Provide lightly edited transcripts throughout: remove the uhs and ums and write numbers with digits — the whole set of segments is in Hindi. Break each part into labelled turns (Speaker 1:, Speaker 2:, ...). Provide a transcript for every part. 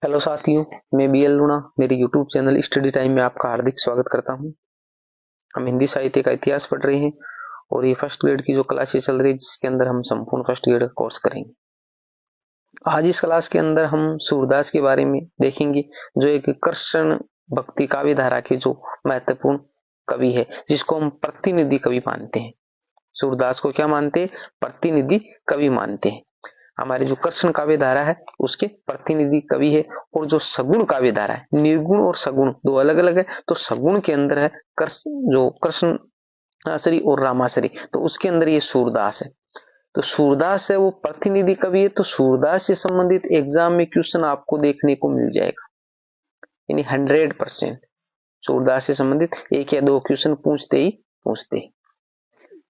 Speaker 1: हेलो साथियों, मैं बीएल लूणा मेरे यूट्यूब चैनल स्टडी टाइम में आपका हार्दिक स्वागत करता हूं। हम हिंदी साहित्य का इतिहास पढ़ रहे हैं और ये फर्स्ट ग्रेड की जो क्लासेस चल रही है जिसके अंदर हम संपूर्ण फर्स्ट ग्रेड का कोर्स करेंगे। आज इस क्लास के अंदर हम सूरदास के बारे में देखेंगे, जो एक कृष्ण भक्ति काव्य धारा के जो महत्वपूर्ण कवि है, जिसको हम प्रतिनिधि कवि मानते हैं। सूरदास को क्या मानते हैं? प्रतिनिधि कवि मानते हैं। हमारे जो कृष्ण काव्य धारा है उसके प्रतिनिधि कवि है। और जो सगुण काव्य धारा है, निर्गुण और सगुण दो अलग अलग है, तो सगुण के अंदर है जो कृष्ण आश्री और रामाश्री, तो उसके अंदर ये सूरदास है। तो सूरदास है वो प्रतिनिधि कवि है। तो सूरदास से संबंधित एग्जाम में क्वेश्चन आपको देखने को मिल जाएगा, यानी 100% सूरदास से संबंधित एक या दो क्वेश्चन पूछते ही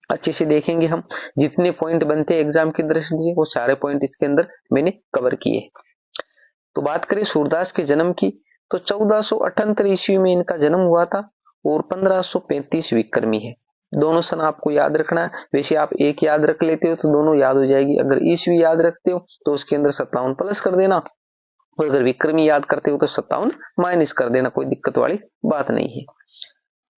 Speaker 1: अच्छे से देखेंगे। हम जितने पॉइंट बनते हैं एग्जाम की दृष्टि से वो सारे पॉइंट इसके अंदर मैंने कवर किए। तो बात करें सूरदास के जन्म की, तो 1478 ईस्वी में इनका जन्म हुआ था और 1535 विक्रमी है। दोनों सन आपको याद रखना है। वैसे आप एक याद रख लेते हो तो दोनों याद हो जाएगी। अगर ईस्वी याद रखते हो तो उसके अंदर 57 प्लस कर देना, और अगर विक्रमी याद करते हो तो 57 माइनस कर देना, कोई दिक्कत वाली बात नहीं है।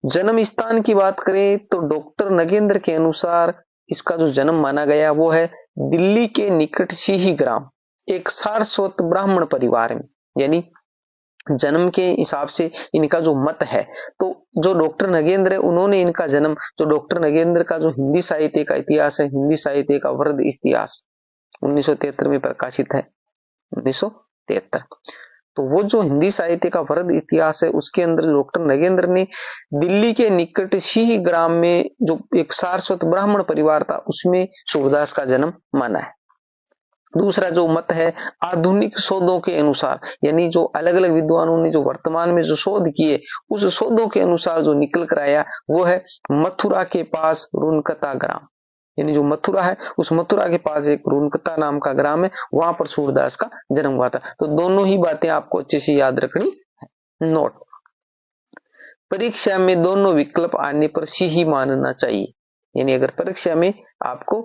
Speaker 1: जन्म स्थान की बात करें तो डॉक्टर नगेंद्र के अनुसार इसका जो जन्म माना गया वो है दिल्ली के निकट सिही ग्राम, एक सारस्वत ब्राह्मण परिवार में। यानी जन्म के हिसाब से इनका जो मत है, तो जो डॉक्टर नगेंद्र है उन्होंने इनका जन्म, जो डॉक्टर नगेंद्र का जो हिंदी साहित्य का इतिहास है, हिंदी साहित्य का वृद्ध इतिहास 1973 में प्रकाशित है। 1973, तो वो जो हिंदी साहित्य का वृद्ध इतिहास है उसके अंदर डॉक्टर नगेंद्र ने दिल्ली के निकट सिही ग्राम में जो एक सारस्वत ब्राह्मण परिवार था उसमें सूरदास का जन्म माना है। दूसरा जो मत है आधुनिक शोधों के अनुसार, यानी जो अलग अलग विद्वानों ने जो वर्तमान में जो शोध किए उस शोधों के अनुसार जो निकल कर आया वो है मथुरा के पास रुनकता ग्राम। यानी जो मथुरा है उस मथुरा के पास एक रुनकता नाम का ग्राम है, वहां पर सूरदास का जन्म हुआ था। तो दोनों ही बातें आपको अच्छे से याद रखनी है। नोट, परीक्षा में दोनों विकल्प आने पर सी ही मानना चाहिए। यानी अगर परीक्षा में आपको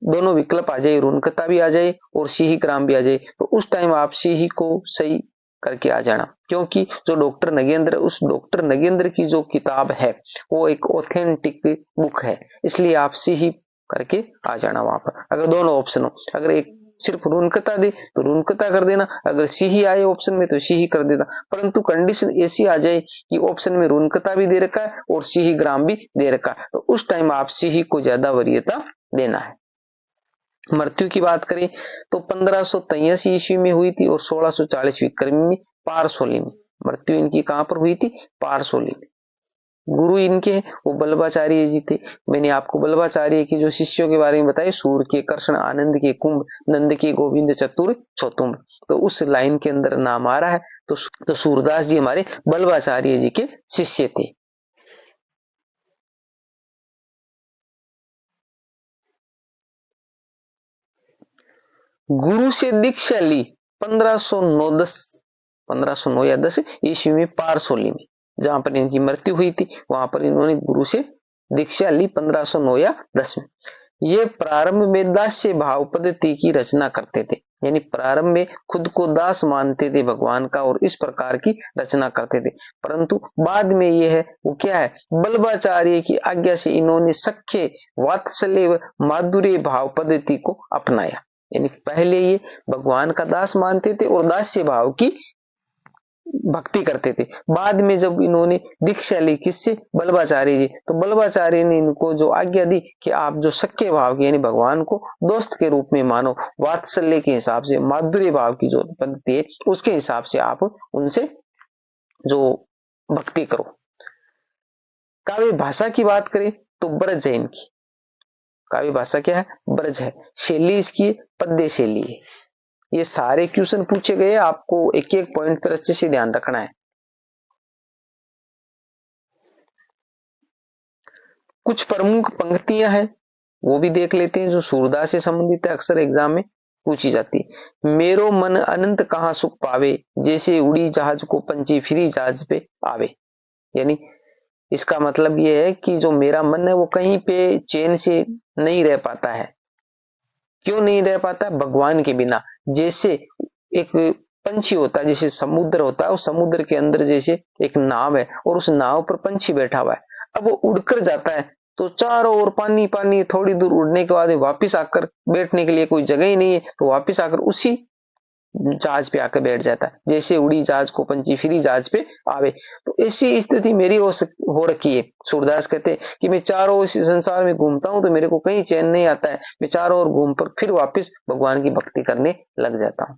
Speaker 1: दोनों विकल्प आ जाए, रुनकता भी आ जाए और सी ही ग्राम भी आ जाए, तो उस टाइम आप सी ही को सही करके आ जाना, क्योंकि जो डॉक्टर नगेंद्र, उस डॉक्टर नगेंद्र की जो किताब है वो एक ऑथेंटिक बुक है, इसलिए आप सी ही करके आ जाना वहां पर। अगर दोनों ऑप्शन हो, अगर एक सिर्फ रुनकता दे तो रुनकता कर देना, अगर सी ही आए ऑप्शन में तो सी ही कर देना। परंतु कंडीशन ऐसी आ जाए कि ऑप्शन में रुनकता भी दे रखा है और सी ही ग्राम भी दे रखा है, तो उस टाइम आप सी ही को ज्यादा वरीयता देना है। मृत्यु की बात करें तो 1583 ईस्वी में हुई थी और 1640 विक्रमी में पारसोली में। मृत्यु इनकी कहां पर हुई थी? पारसोली में। गुरु इनके वो बल्लभाचार्य जी थे। मैंने आपको बल्लभाचार्य के जो शिष्यों के बारे में बताया, सूर के कृष्ण, आनंद के कुंभ, नंद के गोविंद, चतुर चौतुंब, तो उस लाइन के अंदर नाम आ रहा है। तो सूरदास जी हमारे बल्लभाचार्य जी के शिष्य थे। गुरु से दीक्षा ली 1509 या 10 ईस्वी में पारसोली में, जहां पर इनकी मृत्यु हुई थी, वहां पर इन्होंने गुरु से दीक्षा ली 1509 या 10 में। ये प्रारंभ में दास्य भाव पद्धति की रचना करते थे, यानी प्रारंभ में खुद को दास मानते थे भगवान का और इस प्रकार की रचना करते थे। परंतु बाद में ये है वो क्या है, बल्लभाचार्य की आज्ञा से इन्होंने सख्य वात्सल्य माधुर्य भाव पद्धति को अपनाया। यानी पहले ये भगवान का दास मानते थे और दास्य भाव की भक्ति करते थे। बाद में जब इन्होंने दीक्षा ली किससे? बल्लभाचार्य जी, तो बल्लभाचार्य ने इनको जो आज्ञा दी कि आप जो सख्य भाव की, यानी भगवान को दोस्त के रूप में मानो, वात्सल्य के हिसाब से, माधुर्य भाव की जो पद्धति है उसके हिसाब से आप उनसे जो भक्ति करो। काव्य भाषा की बात करें तो ब्रज है इनकी। काव्य भाषा क्या है? ब्रज है। शैली इसकी पद्य शैली है। ये सारे क्वेश्चन पूछे गए, आपको एक एक पॉइंट पर अच्छे से ध्यान रखना है। कुछ प्रमुख पंक्तियां हैं वो भी देख लेते हैं जो सूरदास से संबंधित है, अक्सर एग्जाम में पूछी जाती है। मेरो मन अनंत कहाँ सुख पावे, जैसे उड़ी जहाज को पंछी फिरी जहाज पे आवे। यानी इसका मतलब यह है कि जो मेरा मन है वो कहीं पे चैन से नहीं रह पाता है। क्यों नहीं रह पाता? भगवान के बिना। जैसे एक पंछी होता है, जैसे समुद्र होता है, उस समुद्र के अंदर जैसे एक नाव है और उस नाव पर पंछी बैठा हुआ है। अब वो उड़कर जाता है तो चारों ओर पानी पानी, थोड़ी दूर उड़ने के बाद वापिस आकर बैठने के लिए कोई जगह ही नहीं है, तो वापिस आकर उसी जहाज पे आकर बैठ जाता है। जैसे उड़ी जहाज को पंछी फिरी जहाज पे आवे। तो ऐसी स्थिति मेरी हो रखी है। सूरदास कहते हैं कि मैं चारों इस संसार में घूमता हूं तो मेरे को कहीं चैन नहीं आता है, मैं चारों ओर घूम पर फिर वापिस भगवान की भक्ति करने लग जाता हूं।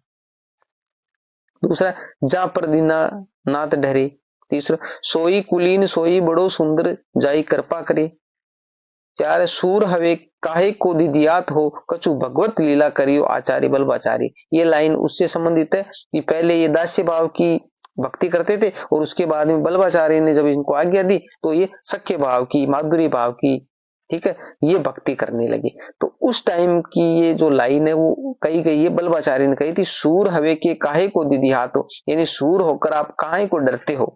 Speaker 1: दूसरा, जा पर दीना नाथ डरे। तीसरा, सोई कुलीन सोई बड़ो सुंदर जाई कृपा करे। चार, सूर हवे काहे को दिदियात हो कछु भगवत लीला करियो आचार्य बल्लभाचार्य। ये लाइन उससे संबंधित है कि पहले ये दास्य भाव की भक्ति करते थे और उसके बाद में बल्लभाचार्य ने जब इनको आज्ञा दी तो ये सख्य भाव की, माधुरी भाव की, ठीक है, ये भक्ति करने लगे। तो उस टाइम की ये जो लाइन है वो कही गई है, बल्लभाचार्य ने कही थी, सूर हवे के काहे को दिदियात हो, यानी सूर होकर आप काहे को डरते हो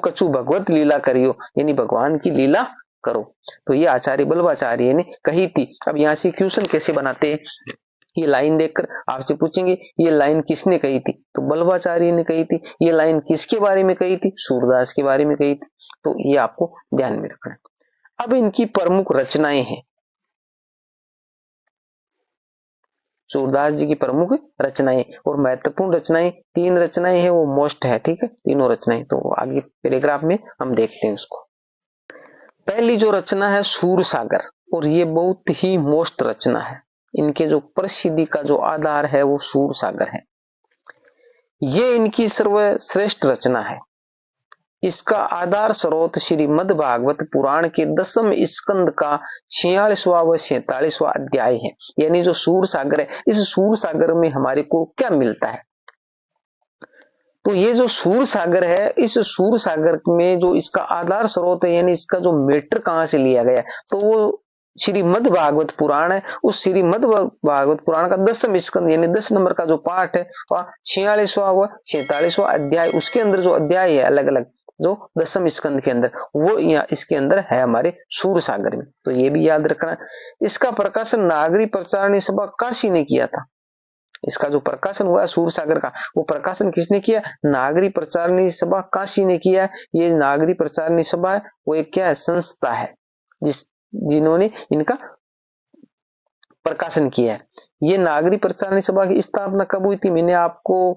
Speaker 1: कछु भगवत लीला करियो, यानी भगवान की लीला करो। तो ये आचार्य बल्लभाचार्य ने कही थी। अब यहाँ से क्वेश्चन कैसे बनाते हैं, ये लाइन देखकर आपसे पूछेंगे ये लाइन किसने कही थी, तो बल्लभाचार्य ने कही थी। ये लाइन किसके बारे में कही थी, सूरदास के बारे में कही थी। तो ये आपको ध्यान में रखना है। अब इनकी प्रमुख रचनाएं हैं, सूरदास जी की प्रमुख रचनाएं और महत्वपूर्ण रचनाएं, 3 रचनाएं हैं, वो मोस्ट है, ठीक है, तीनों रचनाएं। तो आगे पैराग्राफ में हम देखते हैं उसको। पहली जो रचना है सूर सागर, और ये बहुत ही मोस्ट रचना है। इनके जो प्रसिद्धि का जो आधार है वो सूर सागर है। ये इनकी सर्वश्रेष्ठ रचना है। इसका आधार स्रोत श्रीमद् भागवत पुराण के 10वें स्कंद का 46वां व 47वां अध्याय है। यानी जो सूर सागर है, इस सूर सागर में हमारे को क्या मिलता है, तो ये जो सूर सागर है, इस सूर सागर में जो इसका आधार स्रोत है, यानी इसका जो मैटर कहां से लिया गया, तो वो श्रीमद् भागवत पुराण है। उस श्रीमद् भागवत पुराण का 10वें स्कंद यानी 10 नंबर का जो पाठ है वह 46वां व 47वां अध्याय, उसके अंदर जो अध्याय है अलग अलग जो 10वें स्कंद के अंदर, वो यहाँ इसके अंदर है हमारे सूर सागर में। तो ये भी याद रखना। इसका प्रकाशन नागरी प्रचारणी सभा काशी ने किया था। इसका जो प्रकाशन हुआ सूर सागर का, वो प्रकाशन किसने किया, नागरी प्रचारणी सभा काशी ने किया। ये नागरी प्रचारणी सभा है, वो एक क्या है, संस्था है जिन्होंने इनका प्रकाशन किया है। ये नागरी प्रचारणी सभा की स्थापना कब हुई थी, मैंने आपको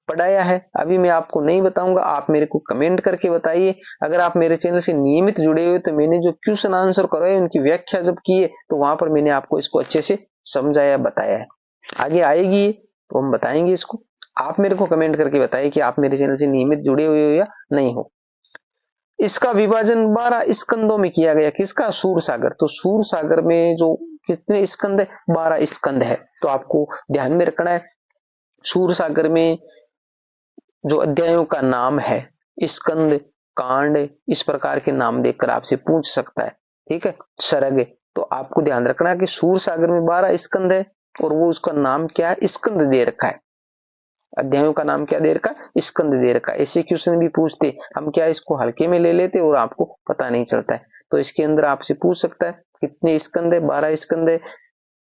Speaker 1: पढ़ाया है, अभी मैं आपको नहीं बताऊंगा, आप मेरे को कमेंट करके बताइए। अगर आप मेरे चैनल से नियमित जुड़े हुए तो मैंने जो क्वेश्चन आंसर कराए उनकी व्याख्या जब की है तो वहां पर मैंने आपको इसको अच्छे से समझाया, बताया है। आगे आएगी तो हम बताएंगे इसको। आप मेरे को कमेंट करके बताइए कि आप मेरे चैनल से नियमित जुड़े हुए हो या नहीं हो। इसका विभाजन 12 स्कंदों में किया गया, किसका, सूर सागर। तो सूर सागर में जो कितने स्कंद है, 12 स्कंद है। तो आपको ध्यान में रखना है, सूर सागर में जो अध्यायों का नाम है, स्कंद, कांड, इस प्रकार के नाम देकर आपसे पूछ सकता है, ठीक है, सर्ग। तो आपको ध्यान रखना है कि सूर सागर में 12 स्कंद है और वो उसका नाम क्या है, स्कंद दे रखा है। अध्यायों का नाम क्या दे रखा है, स्कंद दे रखा है। ऐसे क्वेश्चन भी पूछते, हम क्या इसको हल्के में ले लेते और आपको पता नहीं चलता है। तो इसके अंदर आपसे पूछ सकता है कितने स्कंद है, 12 स्कंद है।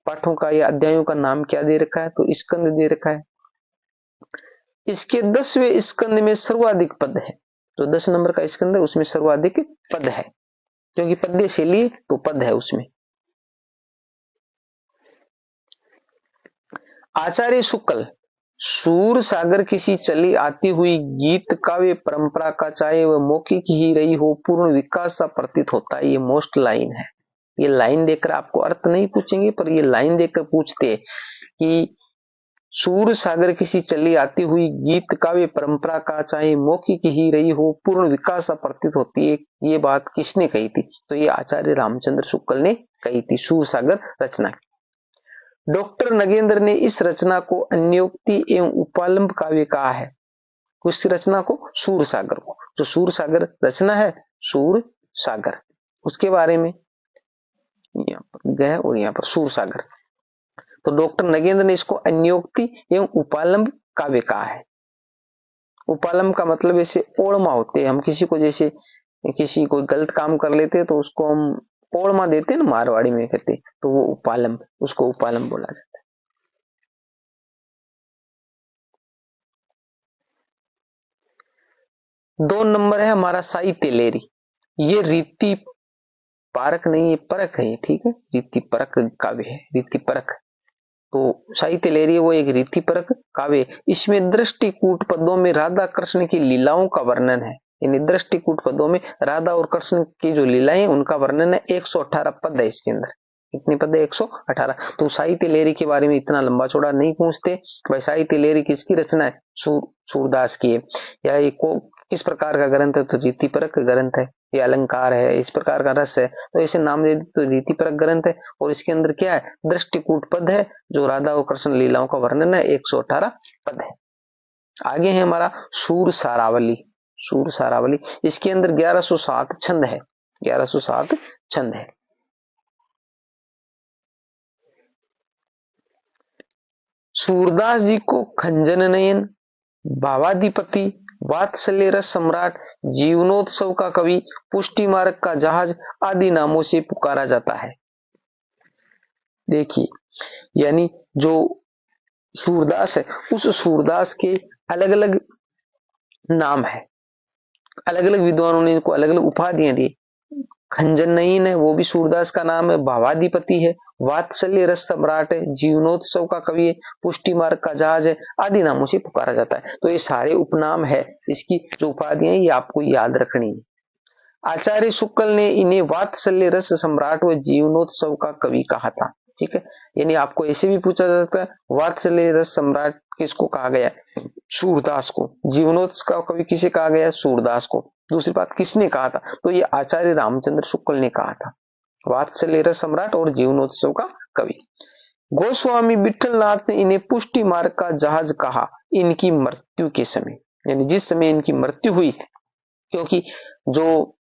Speaker 1: पाठों का या अध्यायों का नाम क्या दे रखा है, तो स्कंद दे रखा है। इसके 10वें स्कंद में सर्वाधिक पद है। जो 10 नंबर का स्कंद है उसमें सर्वाधिक पद है, क्योंकि पद्य से लिए तो पद है उसमें। आचार्य शुक्ल, सूर सागर किसी चली आती हुई गीत काव्य परंपरा का चाहे वह मौखिक ही रही हो पूर्ण विकास सा प्रतीत होता है। ये मोस्ट लाइन है। ये लाइन देखकर आपको अर्थ नहीं पूछेंगे, पर ये लाइन देखकर पूछते हैं कि सूर सागर किसी चली आती हुई गीत काव्य परंपरा का चाहे मौखिक ही रही हो पूर्ण विकास सा प्रतीत होती है। ये बात किसने कही थी, तो ये आचार्य रामचंद्र शुक्ल ने कही थी, सूर सागर रचना की। डॉक्टर नगेंद्र ने इस रचना को अन्योक्ति एवं उपालंब काव्य कहा है। किस रचना को, सूर सागर को। जो सूर सागर रचना है, सूर सागर, उसके बारे में यहाँ पर गया और यहाँ पर सूर सागर। तो डॉक्टर नगेंद्र ने इसको अन्योक्ति एवं उपालंब काव्य कहा है। उपालंब का मतलब ऐसे ओळमा होते हैं, हम किसी को जैसे किसी कोई गलत काम कर लेते हैं तो उसको हम ओळमा देते हैं ना, मारवाड़ी में कहते, तो वो उपालंब, उसको उपालंब बोला जाता है। 2 नंबर है हमारा साहित्य लेरी, ये रीति पारक नहीं है, परक है, ठीक है, रीति परक काव्य है, रीति परक। तो साहित्य लेरी वो एक रीति परक काव्य, इसमें दृष्टिकूट पदों में राधा कृष्ण की लीलाओं का वर्णन है। यानी दृष्टिकूट पदों में राधा और कृष्ण की जो लीलाएं हैं उनका वर्णन है। 118 पद है इसके अंदर। कितने पद है? 118। तो साहित्य लेरी के बारे में इतना लंबा चौड़ा नहीं पूछते भाई। साहित्य लेरी किसकी रचना है? सूरदास की है। या ये किस प्रकार का ग्रंथ है? तो रीतिपरक ग्रंथ है, ये अलंकार है, इस प्रकार का रस है, तो इसे नाम दे तो रीतिपरक ग्रंथ है। और इसके अंदर क्या है? दृष्टिकूट पद है, जो राधा और कृष्ण लीलाओं का वर्णन है, 118 पद है। आगे है हमारा सूर सारावली। सूर सारावली, इसके अंदर 1107 छंद है, 1107 छंद है। सूरदास जी को खंजन नयन, भावाधिपति, वात्सल्य रस सम्राट, जीवनोत्सव का कवि, पुष्टि मार्ग का जहाज आदि नामों से पुकारा जाता है। देखिए, यानी जो सूरदास है, उस सूरदास के अलग अलग नाम है, अलग अलग विद्वानों ने इनको अलग अलग उपाधियां दी। खंजन नयन है, वो भी सूरदास का नाम है। भावाधिपति है, वात्सल्य रस सम्राट है, जीवनोत्सव का कवि है, पुष्टि मार्ग का जहाज है, आदि नामों से पुकारा जाता है। तो ये सारे उपनाम है, इसकी जो उपाधियां ये आपको याद रखनी है। आचार्य शुक्ल ने इन्हें वात्सल्य रस सम्राट व जीवनोत्सव का कवि कहा था। ठीक है, यानी आपको ऐसे भी पूछा जा सकता है, वात्सल्य रस सम्राट किसको कहा गया? सूरदास को। जीवनोत्सव का कवि किसे कहा गया? सूरदास को। दूसरी बात, किसने कहा था? तो ये आचार्य रामचंद्र शुक्ल ने कहा था, वात्सल्य रस सम्राट और जीवनोत्सव का कवि। गोस्वामी विठलनाथ ने इन्हें पुष्टि मार्ग का जहाज कहा इनकी मृत्यु के समय, यानी जिस समय इनकी मृत्यु हुई, क्योंकि जो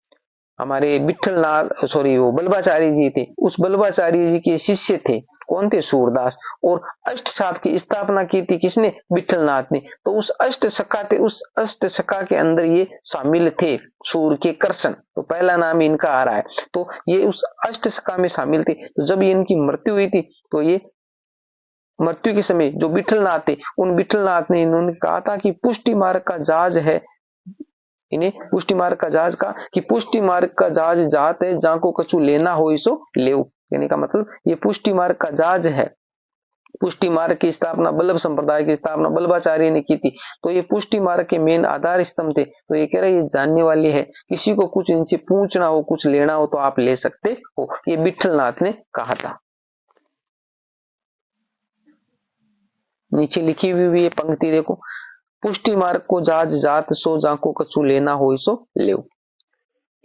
Speaker 1: हमारे विठलनाथ वो बल्लभाचार्य जी थे, उस बल्लभाचार्य जी के शिष्य थे। कौन थे? सूरदास। और अष्ट छाप की स्थापना की थी किसने? विठलनाथ ने। तो उस अष्ट सखा थे, उस अष्ट सखा के अंदर ये शामिल थे, सूर के कृष्ण। तो पहला नाम इनका आ रहा है, तो ये उस अष्ट सखा में शामिल थे। तो जब इनकी मृत्यु हुई थी, तो ये मृत्यु के समय जो विठलनाथ थे, उन विठलनाथ ने इन्होंने कहा था कि पुष्टि मार्ग का जहाज है, इन्हें पुष्टि मार्ग का जहाज का, कि पुष्टि मार्ग का जहाज जात है, जहां को कछु लेना हो इसो लेव। यानी का मतलब ये पुष्टि मार्ग का जहाज है। पुष्टि मार्ग की स्थापना, बल्लभ संप्रदाय की स्थापना बल्लभाचार्य ने की थी। तो ये पुष्टि मार्ग के मेन आधार स्तंभ थे। तो ये कह रहे ये जानने वाले है, किसी को कुछ इनसे पूछना हो, कुछ लेना हो तो आप ले सकते हो, ये विठलनाथ ने कहा था। नीचे लिखी हुई भी ये पंक्ति देखो, पुष्टि मार्ग को जहाज जात सो, जाको कछु लेना हो सो लेव।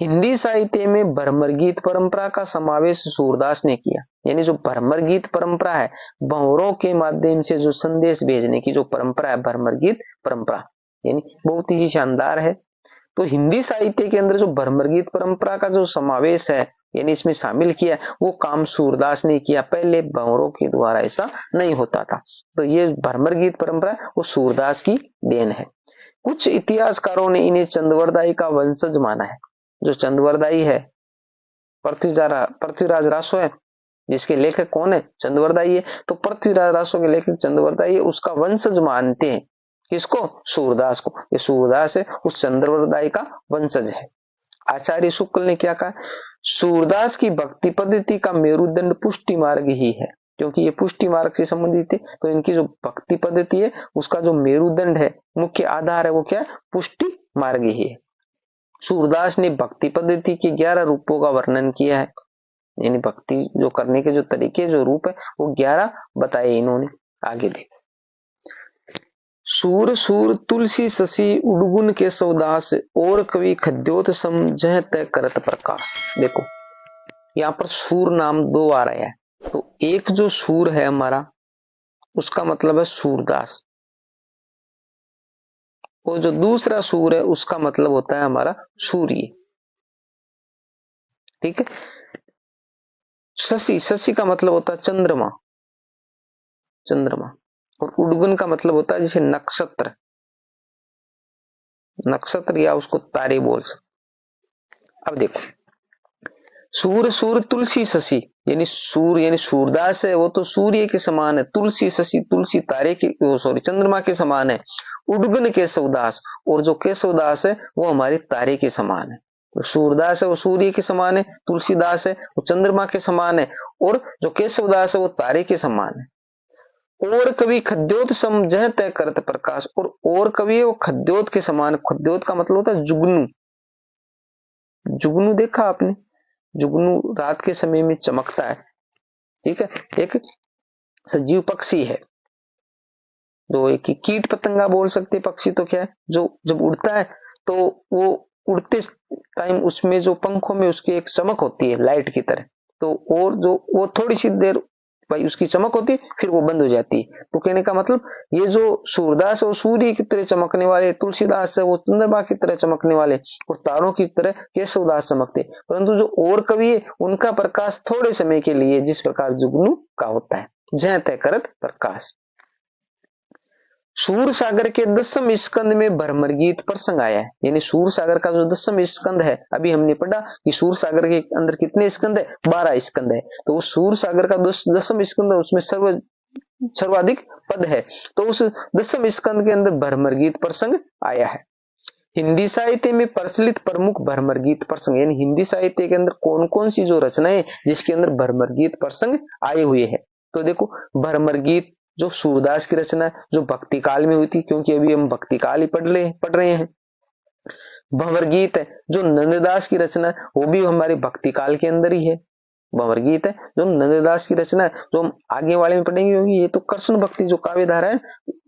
Speaker 1: हिंदी साहित्य में भ्रमर गीत परंपरा का समावेश सूरदास ने किया। यानी जो भ्रमर गीत परंपरा है, भंवरों के माध्यम से जो संदेश भेजने की जो परंपरा है, भ्रमर गीत परंपरा, यानी बहुत ही शानदार है। तो हिंदी साहित्य के अंदर जो भ्रमर गीत परंपरा का जो समावेश है, यानी इसमें शामिल किया, वो काम सूरदास ने किया। पहले भंवरों के द्वारा ऐसा नहीं होता था। तो ये भ्रमर गीत परंपरा वो सूरदास की देन है। कुछ इतिहासकारों ने इन्हें चंदवरदाई का वंशज माना है। जो चंदवरदाई है, पृथ्वीराज रासो है, जिसके लेखक कौन है? चंदवरदाई है। तो पृथ्वीराज रासो के लेखक चंदवरदाई है, उसका वंशज मानते हैं। किसको? सूरदास को। ये सूरदास है, उस चंद्रवरदाई का वंशज है। आचार्य शुक्ल ने क्या कहा? सूरदास की भक्ति पद्धति का मेरुदंड पुष्टि मार्ग ही है, क्योंकि ये पुष्टि मार्ग से संबंधित है। तो इनकी जो भक्ति पद्धति है, उसका जो मेरुदंड है, मुख्य आधार है, वो क्या है? पुष्टि मार्ग ही है। सूरदास ने भक्ति पद्धति के 11 रूपों का वर्णन किया है। यानी भक्ति जो करने के जो तरीके, जो रूप है, वो 11 बताए इन्होंने। आगे देखो, सूर सूर तुलसी शशि उडगुन के सौदास, और कवि खद्योत समझह तय करत प्रकाश। देखो, यहाँ पर सूर नाम 2 आ रहा है। तो एक जो सूर है हमारा, उसका मतलब है सूरदास, और जो दूसरा सूर है उसका मतलब होता है हमारा सूर्य। ठीक है। शशि, शशि का मतलब होता है चंद्रमा, चंद्रमा। और उडगुन का मतलब होता है जैसे नक्षत्र, नक्षत्र या उसको तारे बोल सकते। अब देखो, सूर सूर तुलसी शशि, यानी सूर यानी सूरदास है, वो तो सूर्य के समान है। तुलसी शशि, तुलसी तारे के, सॉरी चंद्रमा के समान है। उडगन केशवदास, और जो केशवदास है वो हमारे तारे के समान है। तो सूरदास है वो सूर्य के समान है, तुलसीदास है वो चंद्रमा के समान है, और जो केशवदास है वो तारे के समान है। और कवि खद्योत सम जह तय करत प्रकाश, और कवि है वो खद्योत के समान। खद्योत का मतलब होता है जुगनू। जुगनू देखा आपने? जुगनू रात के समय में चमकता है, ठीक है, एक सजीव पक्षी है, जो एक कीट पतंगा बोल सकते पक्षी तो क्या है, जो जब उड़ता है तो वो उड़ते टाइम उसमें जो पंखों में उसकी एक चमक होती है लाइट की तरह, तो और जो वो थोड़ी सी देर भाई उसकी चमक होती है, फिर वो बंद हो जाती है। तो कहने का मतलब ये जो सूरदास है वो सूर्य की तरह चमकने वाले, तुलसीदास है वो चंद्रमा की तरह चमकने वाले, और तारों की तरह केशवदास चमकते। परंतु जो और कवि है उनका प्रकाश थोड़े समय के लिए, जिस प्रकार जुगनू का होता है। जय तय करत प्रकाश। सूर सागर के 10वें स्कंद में भ्रमर गीत प्रसंग आया है, यानी सूर सागर का जो 10वां स्कंद है, अभी हमने पढ़ा कि सूर सागर के अंदर कितने स्कंद है, 12 स्कंद है। तो उस सूर सागर का 10वां स्कंद है, उसमें सर्वाधिक पद है। तो उस 10वें स्कंद के अंदर भ्रमर गीत प्रसंग आया है। हिंदी साहित्य में प्रचलित प्रमुख भ्रमर गीत प्रसंग, यानी हिंदी साहित्य के अंदर कौन कौन सी जो रचनाएं जिसके अंदर भ्रमर गीत प्रसंग आए हुए हैं। तो देखो, भ्रमर गीत जो सूरदास की रचना है, जो भक्ति काल में हुई थी, क्योंकि अभी हम भक्ति काल ही पढ़ रहे हैं। भंवर गीत है जो नंददास की रचना है, वो भी हमारे भक्ति काल के अंदर ही है। भंवर गीत है जो नंददास की रचना है, जो हम आगे वाले में पढ़ेंगे, क्योंकि ये तो कृष्ण भक्ति जो काव्य धारा है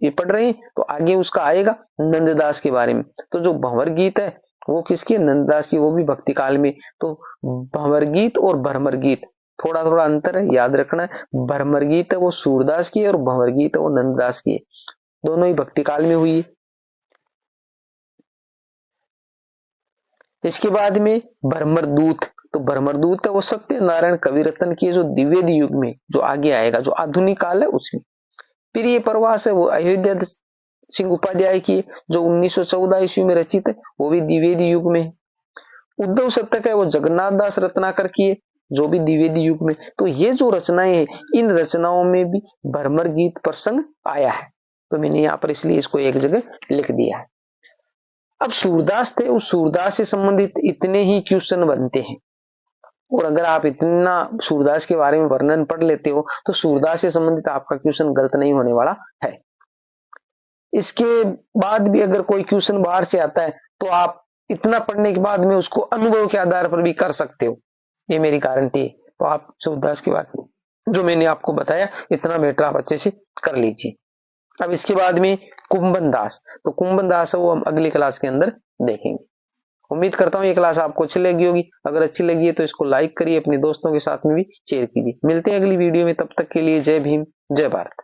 Speaker 1: ये पढ़ रहे हैं, तो आगे उसका आएगा नंददास के बारे में। तो जो भंवर गीत है वो किसकी? नंददास की, वो भी भक्ति काल में। तो भंवर गीत और भ्रमर गीत थोड़ा थोड़ा अंतर है, याद रखना है। भ्रमर गीत है वो सूरदास की है, और भंवर गीत है वो नंददास की है, दोनों ही भक्ति काल में हुई है। इसके बाद में भ्रमर दूत, तो भ्रमर दूत है वो सत्यनारायण कविरत्न की, जो द्विवेदी युग में जो आगे आएगा, जो आधुनिक काल है उसमें। फिर ये प्रवास है वो अयोध्या सिंह उपाध्याय की, जो 1914 ईस्वी में रचित है, वो भी द्विवेदी युग में है। उद्धव शतक है वो जगन्नाथ दास रत्नाकर की है, जो भी द्विवेदी युग में। तो ये जो रचनाएं हैं, इन रचनाओं में भी भ्रमर गीत प्रसंग आया है। तो मैंने यहाँ पर इसलिए इसको एक जगह लिख दिया है। अब सूरदास थे, उस सूरदास से संबंधित इतने ही क्वेश्चन बनते हैं, और अगर आप इतना सूरदास के बारे में वर्णन पढ़ लेते हो तो सूरदास से संबंधित आपका क्वेश्चन गलत नहीं होने वाला है। इसके बाद भी अगर कोई क्वेश्चन बाहर से आता है तो आप इतना पढ़ने के बाद में उसको अनुभव के आधार पर भी कर सकते हो, ये मेरी गारंटी है। तो आप सूरदास के बारे में जो मैंने आपको बताया इतना मैटर आप अच्छे से कर लीजिए। अब इसके बाद में कुंभन दास, तो कुंभन दास है वो हम अगली क्लास के अंदर देखेंगे। उम्मीद करता हूँ ये क्लास आपको अच्छी लगी होगी। अगर अच्छी लगी है तो इसको लाइक करिए, अपने दोस्तों के साथ में भी शेयर कीजिए। मिलते हैं अगली वीडियो में, तब तक के लिए जय भीम, जय भारत।